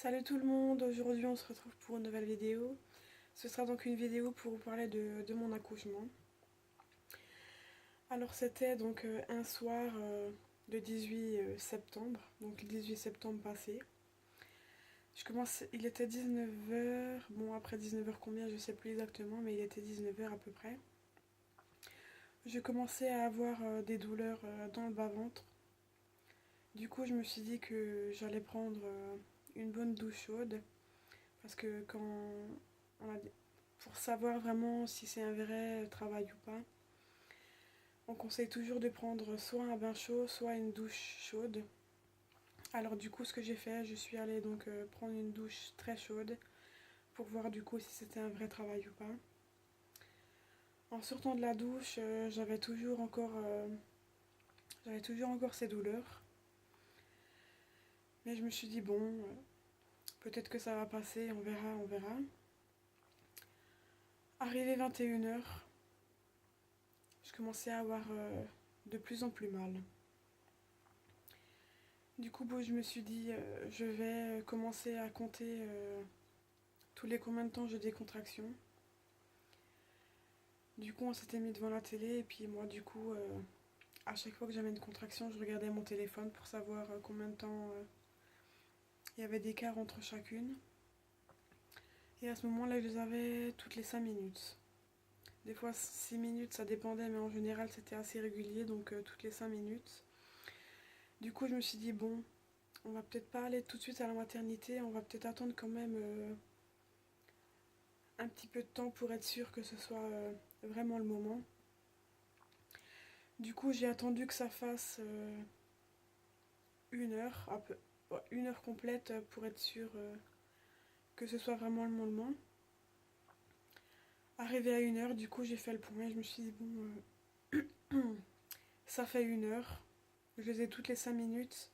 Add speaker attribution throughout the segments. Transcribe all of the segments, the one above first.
Speaker 1: Salut tout le monde, aujourd'hui on se retrouve pour une nouvelle vidéo. Ce sera donc une vidéo pour vous parler de mon accouchement. Alors c'était donc un soir de 18 septembre, donc le 18 septembre passé. Il était 19 h, bon après 19 h combien je sais plus exactement, mais il était 19 h à peu près. Je commençais à avoir des douleurs dans le bas-ventre. Du coup je me suis dit que j'allais prendre une bonne douche chaude. Parce que on a, pour savoir vraiment si c'est un vrai travail ou pas, on conseille toujours de prendre soit un bain chaud, soit une douche chaude. Alors du coup, ce que j'ai fait, je suis allée donc prendre une douche très chaude pour voir du coup si c'était un vrai travail ou pas. En sortant de la douche, j'avais toujours encore ces douleurs. Mais je me suis dit bon, peut-être que ça va passer, on verra, on verra. Arrivé 21 h, je commençais à avoir de plus en plus mal. Du coup, bon, je me suis dit, je vais commencer à compter tous les combien de temps j'ai des contractions. Du coup, on s'était mis devant la télé et puis moi, du coup, à chaque fois que j'avais une contraction, je regardais mon téléphone pour savoir combien de temps il y avait d'écart entre chacune. Et à ce moment-là, je les avais toutes les 5 minutes. Des fois 6 minutes, ça dépendait, mais en général, c'était assez régulier, donc toutes les 5 minutes. Du coup, je me suis dit, bon, on va peut-être pas aller tout de suite à la maternité, on va peut-être attendre quand même un petit peu de temps pour être sûr que ce soit vraiment le moment. Du coup, j'ai attendu que ça fasse 1 heure, ouais, 1 heure complète pour être sûr que ce soit vraiment le moment. Arrivé à 1 heure, du coup, j'ai fait le point. Je me suis dit, bon, ça fait 1 heure. Je les ai toutes les 5 minutes.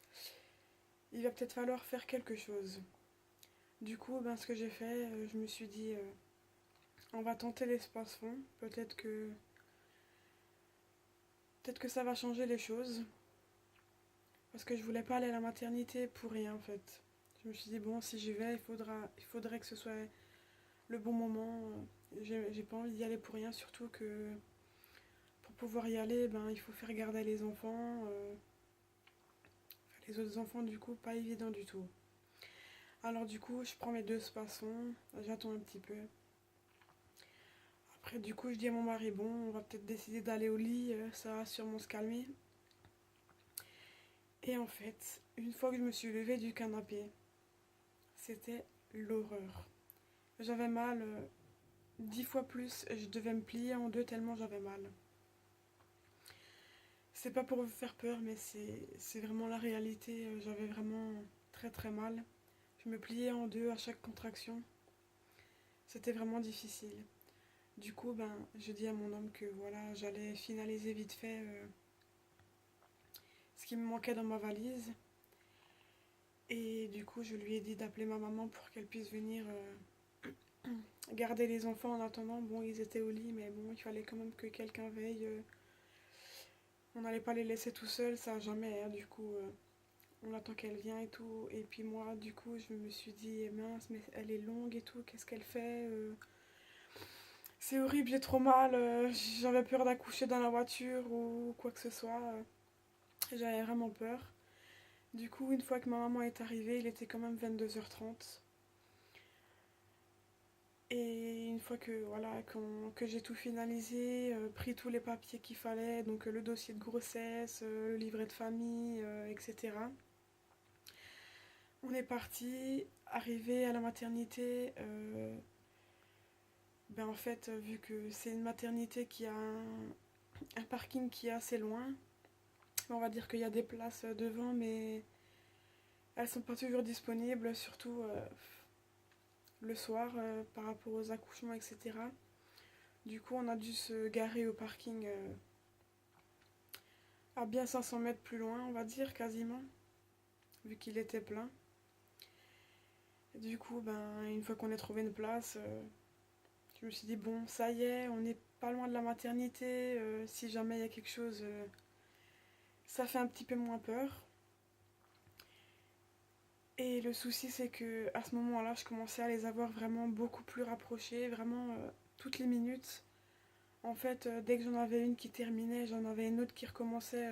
Speaker 1: Il va peut-être falloir faire quelque chose. Du coup, ben, ce que j'ai fait, je me suis dit, on va tenter l'espace fond. Peut-être que ça va changer les choses. Parce que je voulais pas aller à la maternité pour rien en fait. Je me suis dit, bon, si j'y vais, il faudrait que ce soit le bon moment. J'ai pas envie d'y aller pour rien, surtout que pour pouvoir y aller, ben, il faut faire garder les enfants. Les autres enfants, du coup, pas évident du tout. Alors, du coup, je prends mes deux spassons, j'attends un petit peu. Après, du coup, je dis à mon mari, bon, on va peut-être décider d'aller au lit, ça va sûrement se calmer. Et en fait, une fois que je me suis levée du canapé, c'était l'horreur. J'avais mal 10 fois plus, je devais me plier en deux tellement j'avais mal. C'est pas pour vous faire peur, mais c'est vraiment la réalité. J'avais vraiment très très mal. Je me pliais en deux à chaque contraction. C'était vraiment difficile. Du coup, ben, je dis à mon homme que voilà, j'allais finaliser vite fait ce qui me manquait dans ma valise. Et du coup, je lui ai dit d'appeler ma maman pour qu'elle puisse venir garder les enfants en attendant. Bon, ils étaient au lit, mais bon, il fallait quand même que quelqu'un veille. On n'allait pas les laisser tout seuls, ça jamais. Hein, du coup, on attend qu'elle vienne et tout. Et puis moi, du coup, je me suis dit, mince, mais elle est longue et tout, qu'est-ce qu'elle fait C'est horrible, j'ai trop mal. J'avais peur d'accoucher dans la voiture ou quoi que ce soit. J'avais vraiment peur. Du coup, une fois que ma maman est arrivée, il était quand même 22 h 30. Et une fois que voilà que j'ai tout finalisé, pris tous les papiers qu'il fallait, donc le dossier de grossesse, le livret de famille, etc. On est parti, arrivé à la maternité. Ben en fait, vu que c'est une maternité qui a un parking qui est assez loin, on va dire qu'il y a des places devant, mais elles sont pas toujours disponibles, surtout le soir par rapport aux accouchements, etc. Du coup, on a dû se garer au parking à bien 500 mètres plus loin, on va dire quasiment, vu qu'il était plein. Et du coup, ben, une fois qu'on a trouvé une place, je me suis dit, bon, ça y est, on n'est pas loin de la maternité. Si jamais il y a quelque chose, ça fait un petit peu moins peur. Et le souci, c'est que à ce moment-là, je commençais à les avoir vraiment beaucoup plus rapprochées, vraiment toutes les minutes. En fait, dès que j'en avais une qui terminait, j'en avais une autre qui recommençait.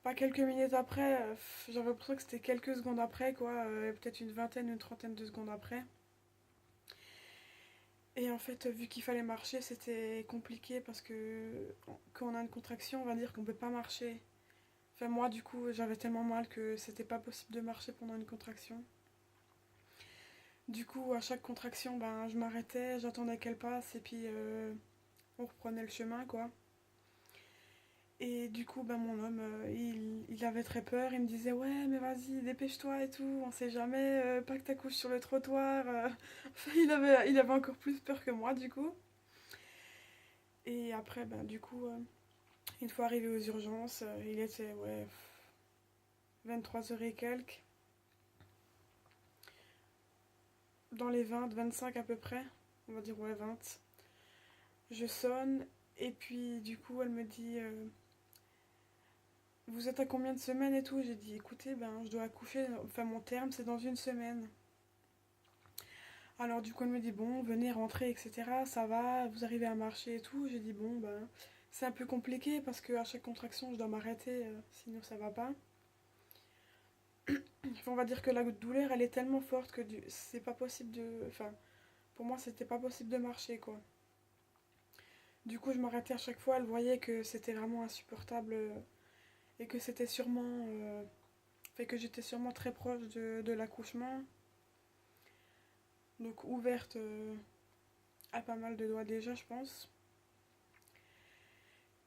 Speaker 1: Pas quelques minutes après, j'avais l'impression que c'était quelques secondes après, quoi, peut-être une vingtaine, une trentaine de secondes après. Et en fait, vu qu'il fallait marcher, c'était compliqué parce que quand on a une contraction, on va dire qu'on peut pas marcher. Enfin, moi, du coup, j'avais tellement mal que c'était pas possible de marcher pendant une contraction. Du coup, à chaque contraction, ben, je m'arrêtais, j'attendais qu'elle passe et puis on reprenait le chemin, quoi. Et du coup, ben, mon homme, il avait très peur. Il me disait, ouais, mais vas-y, dépêche-toi et tout. On sait jamais, pas que t'accouches sur le trottoir. Enfin, il avait encore plus peur que moi, du coup. Et après, ben, du coup, une fois arrivé aux urgences, il était, ouais, 23 heures et quelques. Dans les 20, 25 à peu près. On va dire, ouais, 20. Je sonne. Et puis, du coup, elle me dit, vous êtes à combien de semaines et tout? J'ai dit, écoutez, ben, je dois accoucher, enfin mon terme c'est dans une semaine. Alors du coup elle me dit, bon, venez rentrer, etc. Ça va, vous arrivez à marcher et tout. J'ai dit, bon, ben, c'est un peu compliqué parce qu'à chaque contraction je dois m'arrêter, sinon ça va pas. Enfin, on va dire que la douleur elle est tellement forte que c'est pas possible de... Enfin, pour moi c'était pas possible de marcher, quoi. Du coup je m'arrêtais à chaque fois, elle voyait que c'était vraiment insupportable et que c'était sûrement... fait que j'étais sûrement très proche de l'accouchement. Donc ouverte à pas mal de doigts déjà, je pense.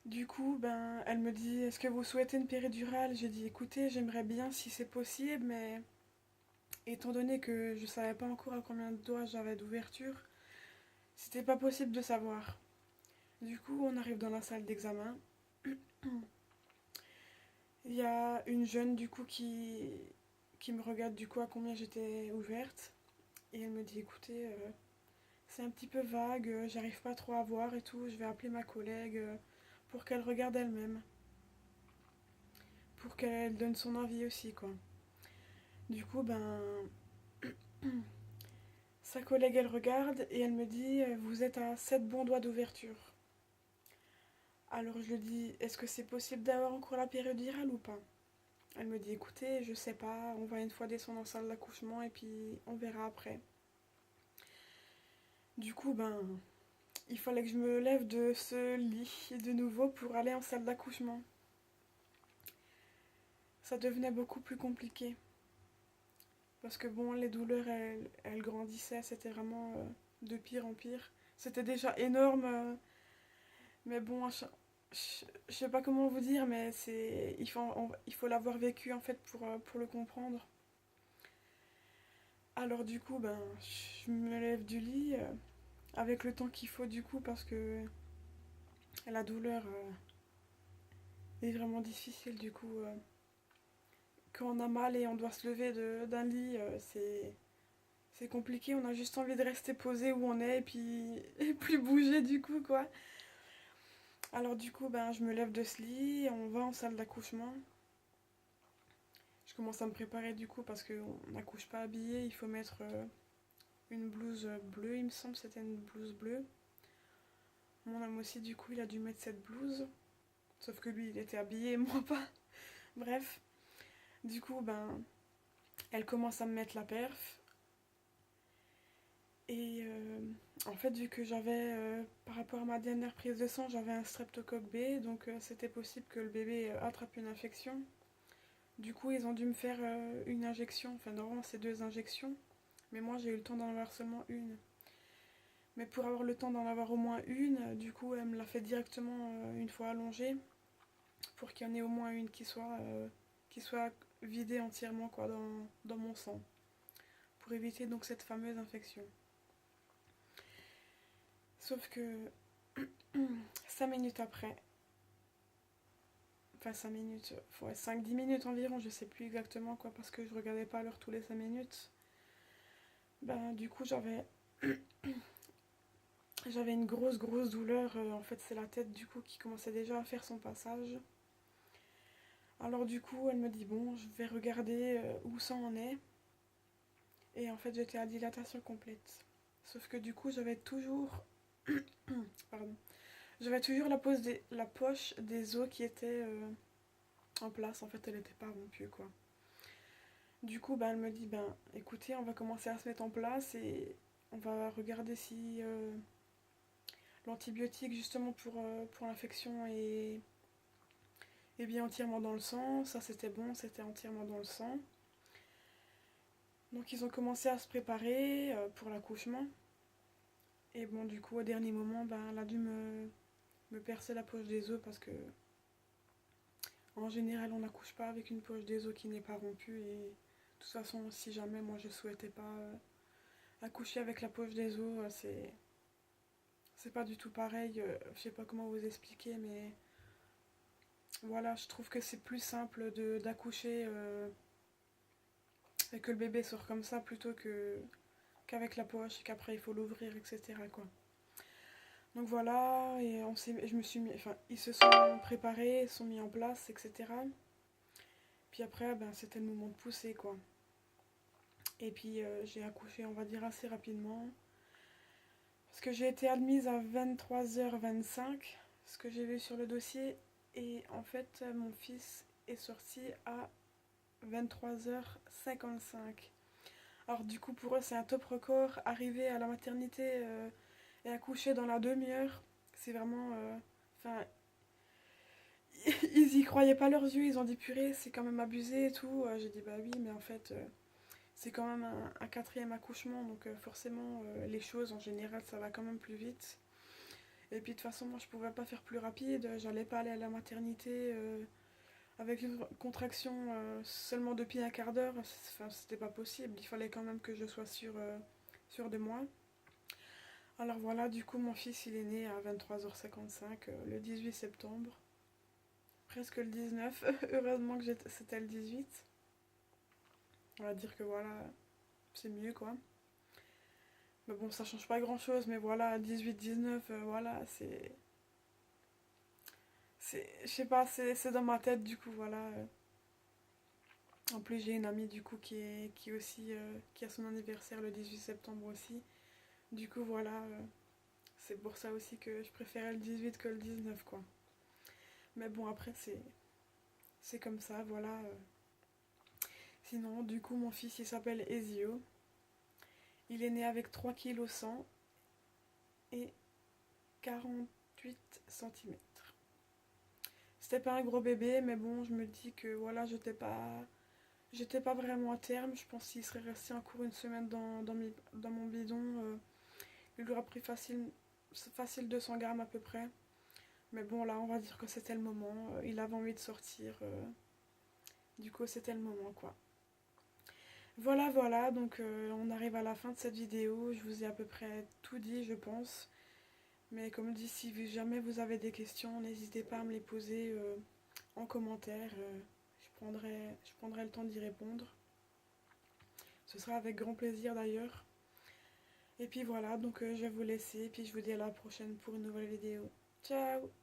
Speaker 1: Du coup, ben, elle me dit, est-ce que vous souhaitez une péridurale? J'ai dit, écoutez, j'aimerais bien si c'est possible, mais étant donné que je savais pas encore à combien de doigts j'avais d'ouverture, c'était pas possible de savoir. Du coup, on arrive dans la salle d'examen. Il y a une jeune du coup qui me regarde du coup à combien j'étais ouverte. Et elle me dit, écoutez, c'est un petit peu vague, j'arrive pas trop à voir et tout, je vais appeler ma collègue pour qu'elle regarde elle-même, pour qu'elle donne son avis aussi, quoi. Du coup, ben, sa collègue, elle regarde et elle me dit, vous êtes à 7 bons doigts d'ouverture. Alors je lui dis, est-ce que c'est possible d'avoir encore la péridurale ou pas? Elle me dit, écoutez, je sais pas, on va une fois descendre en salle d'accouchement et puis on verra après. Du coup, ben, il fallait que je me lève de ce lit de nouveau pour aller en salle d'accouchement. Ça devenait beaucoup plus compliqué. Parce que bon, les douleurs, elles grandissaient, c'était vraiment de pire en pire. C'était déjà énorme, mais bon, je sais pas comment vous dire, mais il faut l'avoir vécu en fait pour le comprendre. Alors du coup, ben, je me lève du lit avec le temps qu'il faut du coup parce que la douleur est vraiment difficile du coup. Quand on a mal et on doit se lever d'un lit, c'est compliqué, on a juste envie de rester posé où on est et puis et plus bouger du coup, quoi. Alors du coup, ben, je me lève de ce lit, on va en salle d'accouchement. Je commence à me préparer du coup parce qu'on n'accouche pas habillé, il faut mettre une blouse bleue, il me semble, c'était une blouse bleue. Mon homme aussi du coup il a dû mettre cette blouse, sauf que lui il était habillé et moi pas. Bref, du coup ben elle commence à me mettre la perf. Et en fait, vu que j'avais, par rapport à ma dernière prise de sang, j'avais un streptocoque B, donc c'était possible que le bébé attrape une infection. Du coup, ils ont dû me faire une injection, enfin normalement c'est 2 injections, mais moi j'ai eu le temps d'en avoir seulement une. Mais pour avoir le temps d'en avoir au moins une, du coup elle me l'a fait directement une fois allongée, pour qu'il y en ait au moins une qui soit vidée entièrement quoi, dans mon sang, pour éviter donc cette fameuse infection. Sauf que 5 minutes après, enfin 5 minutes, ouais, 5-10 minutes environ, je sais plus exactement quoi, parce que je regardais pas l'heure tous les 5 minutes. Ben, du coup, j'avais une grosse douleur. En fait, c'est la tête du coup qui commençait déjà à faire son passage. Alors du coup, elle me dit, bon, je vais regarder où ça en est. Et en fait, j'étais à dilatation complète. Sauf que du coup, j'avais toujours... Pardon. J'avais toujours la poche des os qui était en place. En fait, elle n'était pas rompue, quoi. Du coup, bah, elle me dit, ben, écoutez, on va commencer à se mettre en place et on va regarder si l'antibiotique, justement, pour l'infection est bien entièrement dans le sang. Ça, c'était bon, c'était entièrement dans le sang. Donc, ils ont commencé à se préparer pour l'accouchement. Et bon, du coup, au dernier moment, ben, elle a dû me percer la poche des os parce que, en général, on n'accouche pas avec une poche des os qui n'est pas rompue. Et de toute façon, si jamais moi je souhaitais pas accoucher avec la poche des os, c'est pas du tout pareil. Je sais pas comment vous expliquer, mais voilà, je trouve que c'est plus simple d'accoucher et que le bébé sort comme ça plutôt qu'avec la poche et qu'après il faut l'ouvrir, etc., quoi. Donc voilà, et je me suis mis, enfin, ils se sont préparés, se sont mis en place, etc. Puis après, ben, c'était le moment de pousser, quoi. Et puis j'ai accouché, on va dire, assez rapidement. Parce que j'ai été admise à 23h25, ce que j'ai vu sur le dossier. Et en fait, mon fils est sorti à 23h55. Alors du coup, pour eux, c'est un top record. Arriver à la maternité et accoucher dans la demi-heure, c'est vraiment... Enfin, ils y croyaient pas leurs yeux. Ils ont dit, purée, c'est quand même abusé et tout. J'ai dit, bah oui, mais en fait... c'est quand même un quatrième accouchement, donc forcément les choses en général ça va quand même plus vite. Et puis de toute façon moi je pouvais pas faire plus rapide, j'allais pas aller à la maternité avec une contraction seulement depuis un quart d'heure, enfin, c'était pas possible, il fallait quand même que je sois sûre de moi. Alors voilà, du coup mon fils il est né à 23h55 le 18 septembre, presque le 19, heureusement que c'était le 18. On va dire que voilà, c'est mieux quoi. Mais bon, ça change pas grand chose, mais voilà, 18-19, voilà, je sais pas, c'est dans ma tête, du coup, voilà. En plus, j'ai une amie, du coup, qui aussi, qui a son anniversaire le 18 septembre aussi. Du coup, voilà, c'est pour ça aussi que je préférais le 18 que le 19, quoi. Mais bon, après, c'est comme ça, voilà. Sinon, du coup, mon fils, il s'appelle Ezio. Il est né avec 3 kg 100 et 48 cm. C'était pas un gros bébé, mais bon, je me dis que voilà, j'étais pas vraiment à terme. Je pense qu'il serait resté encore une semaine dans mon bidon. Il lui aura pris facile 200 grammes à peu près. Mais bon, là, on va dire que c'était le moment. Il avait envie de sortir. Du coup, c'était le moment, quoi. Voilà, voilà. Donc, on arrive à la fin de cette vidéo. Je vous ai à peu près tout dit, je pense. Mais comme dit, si jamais vous avez des questions, n'hésitez pas à me les poser en commentaire. Je prendrai le temps d'y répondre. Ce sera avec grand plaisir d'ailleurs. Et puis voilà, donc je vais vous laisser. Et puis je vous dis à la prochaine pour une nouvelle vidéo. Ciao!